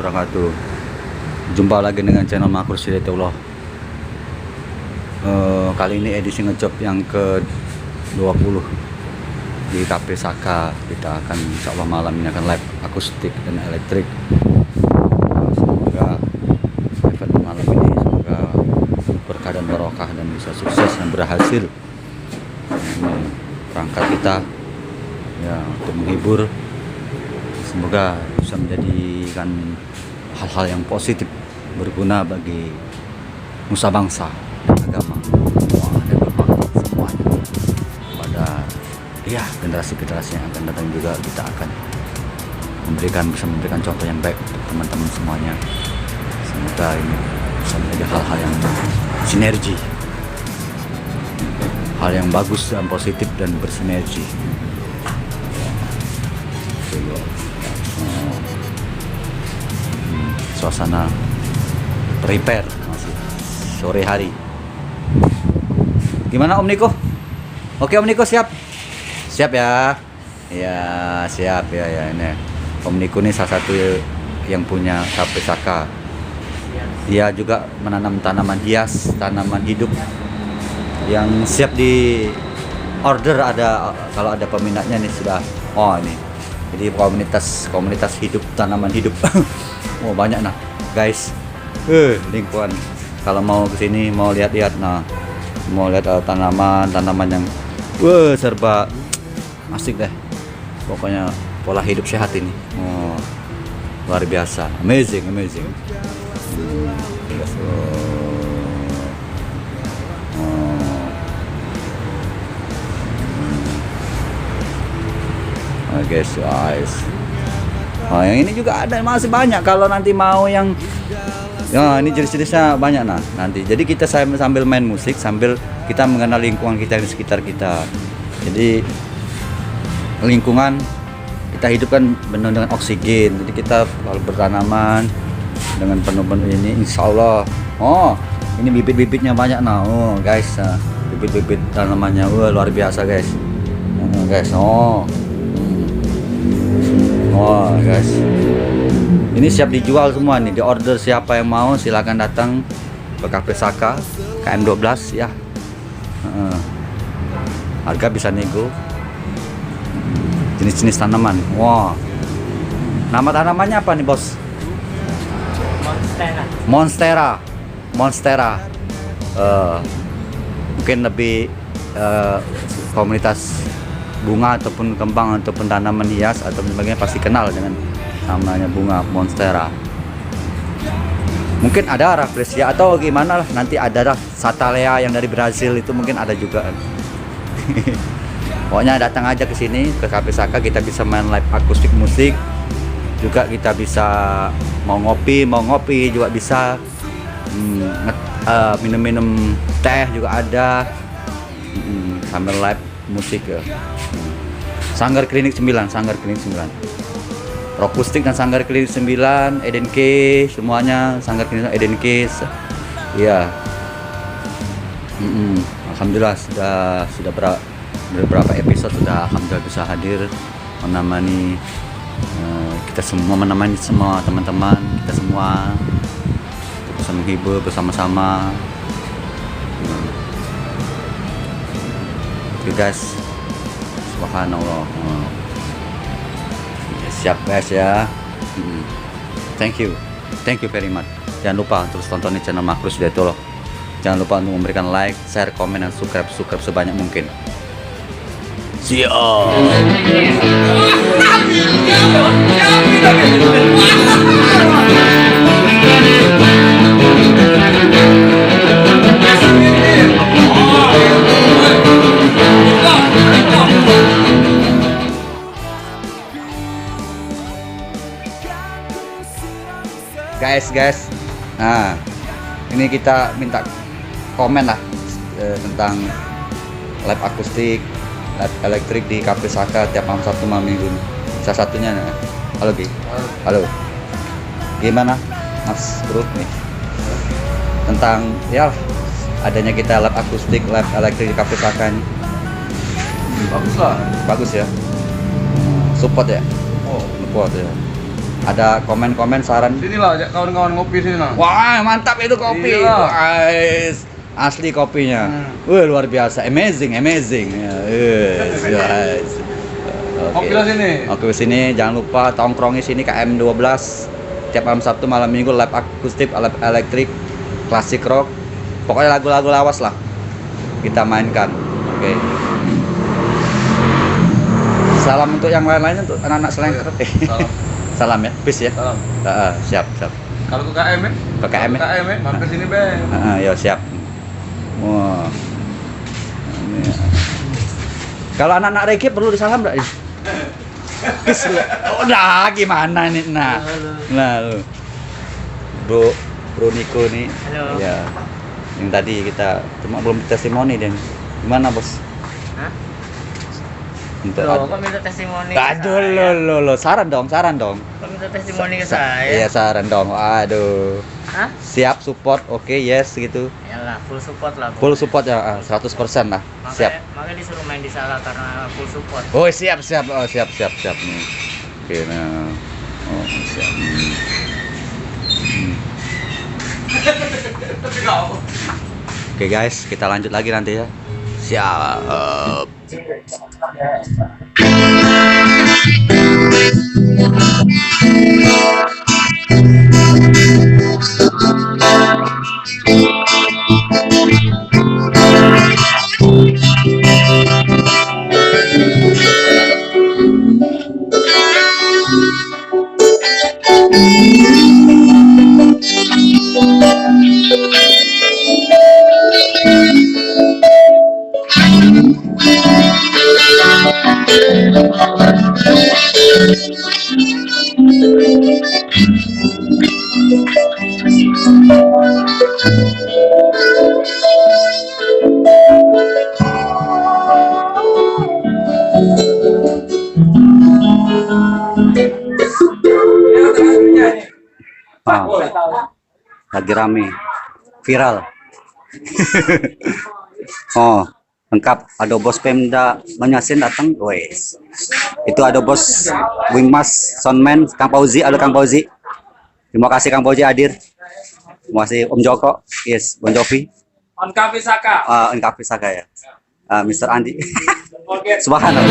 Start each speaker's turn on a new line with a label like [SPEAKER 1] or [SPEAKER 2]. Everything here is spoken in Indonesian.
[SPEAKER 1] wabarakatuh. Jumpa lagi dengan channel Makro Hidayatullah. Kali ini edisi ngejob yang ke-20 di Cafe Saka. Kita akan insyaallah malam ini akan live akustik dan elektrik. Semoga event malam ini semoga berkah dan barokah dan bisa sukses dan berhasil. Perangkat kita ya untuk menghibur, semoga bisa menjadikan hal-hal yang positif berguna bagi nusa bangsa dan agama dan berbakti semuanya pada ya generasi-generasi yang akan datang. Juga kita akan bisa memberikan contoh yang baik untuk teman-teman semuanya. Semoga ini bisa menjadi hal-hal yang sinergi, hal yang bagus dan positif dan bersinergi. Suasana prepare masih sore hari. Gimana Om Niko? Oke Om Niko, siap ya? Ya siap ya ini. Om Niko ini salah satu yang punya Cafe Saka. Dia juga menanam tanaman hias, tanaman hidup yang siap di order. Ada kalau ada peminatnya nih sudah. Oh ini. Jadi komunitas hidup, tanaman hidup. Oh banyak nah guys. Lingkungan. Kalau mau kesini mau lihat-lihat mau lihat tanaman yang serba asik deh. Pokoknya pola hidup sehat ini. Oh luar biasa, amazing. Guys. Yang ini juga ada, masih banyak. Kalau nanti mau yang ini jenis-jenisnya banyak nanti. Jadi kita sambil main musik, sambil kita mengenal lingkungan kita di sekitar kita. Jadi lingkungan kita hidupkan penuh dengan oksigen. Jadi kita kalau bertanaman dengan penuh ini, insya Allah. Ini bibit-bibitnya banyak guys. Bibit-bibit tanamannya luar biasa guys. Guys, ini siap dijual semua nih, di order. Siapa yang mau silakan datang ke Cafe Saka KM12 ya. Harga bisa nego. Jenis-jenis tanaman. Nama tanamannya apa nih bos? Monstera. Mungkin lebih komunitas bunga ataupun kembang ataupun tanaman hias atau sebagainya pasti kenal dengan namanya bunga monstera. Mungkin ada rafflesia atau gimana lah, nanti ada satalea yang dari Brazil itu mungkin ada juga. Pokoknya datang aja ke sini ke Cafe Saka, kita bisa main live akustik musik, juga kita bisa mau ngopi juga bisa, minum teh juga ada, sambil live musik ya. Sanggar Klinik 9, Rokustik dan Sanggar Klinik 9, EDNK semuanya, Sanggar Klinik EDNK ya. Alhamdulillah sudah beberapa episode sudah alhamdulillah bisa hadir menemani semua teman-teman kita semua, bisa menghibur bersama-sama. Oke guys, subhanallah. Siap guys ya. Thank you very much. Jangan lupa terus tontonin channel Makro Hidayatullah. Jangan lupa untuk memberikan like, share, komen, dan subscribe sebanyak mungkin. Siap. Guys, nah ini kita minta komen lah tentang live akustik, live elektrik di Cafe Saka tiap malam Sabtu malam Minggu. Salah satunya, halo, gimana Mas Bro nih tentang ya adanya kita live akustik, live elektrik di Cafe Saka ini?
[SPEAKER 2] Bagus lah.
[SPEAKER 1] Bagus ya. Support ya.
[SPEAKER 2] Support ya.
[SPEAKER 1] ada komen-komen saran.
[SPEAKER 2] Sinilah ajak kawan-kawan ngopi sini lah.
[SPEAKER 1] Wah, mantap itu kopi.
[SPEAKER 2] Iya.
[SPEAKER 1] Guys. Asli kopinya. Wah, luar biasa. Amazing. Ya, guys.
[SPEAKER 2] Kopi lah sini.
[SPEAKER 1] Oke, sini jangan lupa tongkrongi sini KM 12. Tiap malam Sabtu, malam Minggu live akustik, live elektrik, klasik rock. Pokoknya lagu-lagu lawas lah. Kita mainkan. Oke. Salam untuk yang lain-lainnya, untuk anak-anak selengker.
[SPEAKER 2] Salam.
[SPEAKER 1] Salam ya, peace ya.
[SPEAKER 2] Salam.
[SPEAKER 1] Siap.
[SPEAKER 2] Kalau ke KM ya?
[SPEAKER 1] Ke KM ya?
[SPEAKER 2] KM ya, mampir sini Ben.
[SPEAKER 1] Ya siap. Wah. Ini. Kalau anak-anak reggae perlu disalam enggak? Peace. Udah gimana nih? Nah, lu. Bro Niko nih.
[SPEAKER 3] Halo.
[SPEAKER 1] Ya. Yang tadi kita cuma belum testimoni dan gimana, Bos?
[SPEAKER 3] Hah?
[SPEAKER 1] Untuk
[SPEAKER 3] Loh, kok minta testimoni ke
[SPEAKER 1] aduh
[SPEAKER 3] saya?
[SPEAKER 1] lo saran dong.
[SPEAKER 3] Kok minta testimoni ke saya?
[SPEAKER 1] Iya, saran dong. Aduh.
[SPEAKER 3] Hah?
[SPEAKER 1] Siap support, oke, yes gitu.
[SPEAKER 3] Yalah, full support lah.
[SPEAKER 1] Full support ya, 100% lah. Siap.
[SPEAKER 3] Makanya disuruh main di salah karena full support.
[SPEAKER 1] Oh, siap. Oh, siap nih. Oke, nah. Oh, siap. Oke, guys, kita lanjut lagi nanti ya. Siap. Lagi rame, viral. Oh, lengkap. Ada bos Pemda Banyasin datang, wes. Itu ada bos Wimas Soundman, Kang Fauzi. Halo Kang Fauzi. Terima kasih Kang Fauzi hadir. Terima kasih Om Joko, yes, Bon Jovi.
[SPEAKER 2] On Cafe Saka.
[SPEAKER 1] On Cafe Saka ya. Mr. Andi.
[SPEAKER 2] Oke.
[SPEAKER 1] Subhanallah.